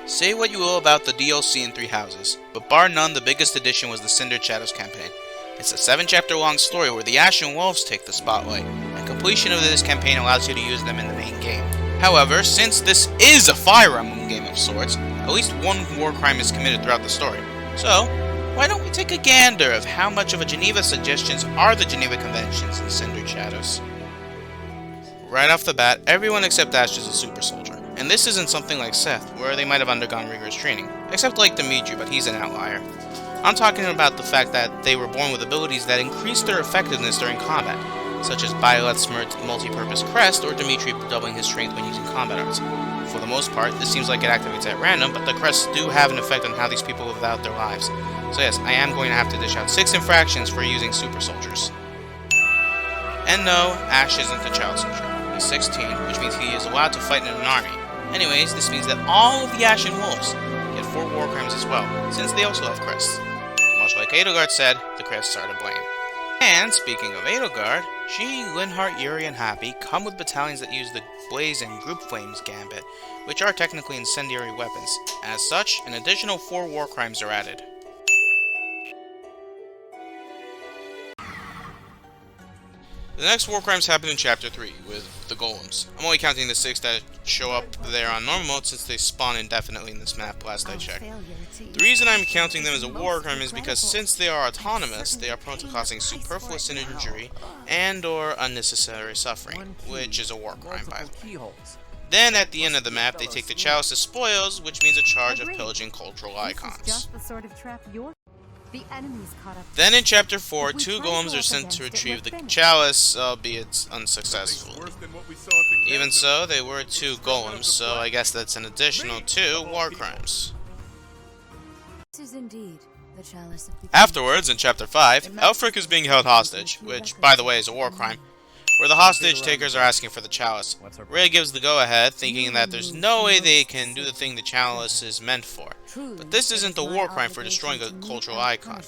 Say what you will about the DLC in Three Houses, but bar none the biggest addition was the Cindered Shadows campaign. It's a 7-chapter long story where the Ashen Wolves take the spotlight, and completion of this campaign allows you to use them in the main game. However, since this is a Fire Emblem game of sorts, at least one war crime is committed throughout the story. So, why don't we take a gander of how much of a Geneva suggestions are the Geneva Conventions in Cindered Shadows? Right off the bat, everyone except Ash is a super soldier. And this isn't something like Seth, where they might have undergone rigorous training, except like Dimitri, but he's an outlier. I'm talking about the fact that they were born with abilities that increase their effectiveness during combat, such as Violet's multi-purpose crest or Dimitri doubling his strength when using combat arts. For the most part, this seems like it activates at random, but the crests do have an effect on how these people live out their lives. So yes, I am going to have to dish out 6 infractions for using super soldiers. And no, Ash isn't a child soldier. He's 16, which means he is allowed to fight in an army. Anyways, this means that all of the Ashen Wolves get 4 war crimes as well, since they also have crests. Much like Edelgard said, the crests are to blame. And speaking of Edelgard, she, Linhardt, Yuri, and Happy come with battalions that use the Blaze and Group Flames gambit, which are technically incendiary weapons. As such, an additional 4 war crimes are added. The next war crimes happen in Chapter 3, with the Golems. I'm only counting the 6 that show up there on normal mode since they spawn indefinitely in this map last I checked. The reason I'm counting them as a war crime is because since they are autonomous, they are prone to causing superfluous injury and or unnecessary suffering, which is a war crime by the way. Then at the end of the map, they take the chalice as spoils, which means a charge of pillaging cultural icons. Then in Chapter 4, 2 golems are sent to retrieve the chalice, albeit unsuccessfully. Even so, they were 2 golems, so I guess that's an additional 2 war crimes. Afterwards, in Chapter 5, Elfric is being held hostage, which, by the way, is a war crime, where the hostage takers are asking for the chalice. Ray gives the go-ahead, thinking that there's no way they can do the thing the chalice is meant for. But this isn't a war crime for destroying a cultural icon.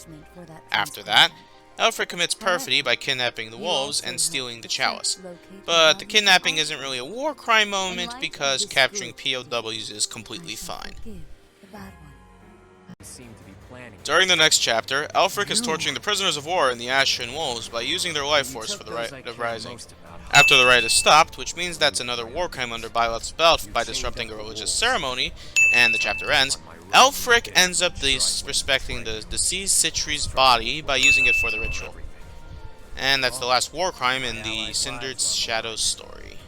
After that, Elfric commits perfidy by kidnapping the wolves and stealing the chalice. But the kidnapping isn't really a war crime moment because capturing POWs is completely fine. During the next chapter, Elfric is torturing the prisoners of war in the Ashen Wolves by using their life force for the rite of rising. After the rite is stopped, which means that's another war crime under Violet's belt by disrupting a religious ceremony, and the chapter ends, Elfric ends up disrespecting the deceased Citri's body by using it for the ritual. And that's the last war crime in the Cindered Shadows story.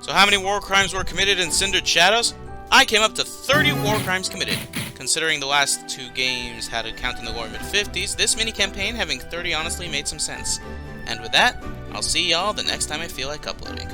So how many war crimes were committed in Cindered Shadows? I came up to 30 war crimes committed. Considering the last 2 games had a count in the lower mid-50s, this mini-campaign having 30 honestly made some sense. And with that, I'll see y'all the next time I feel like uploading.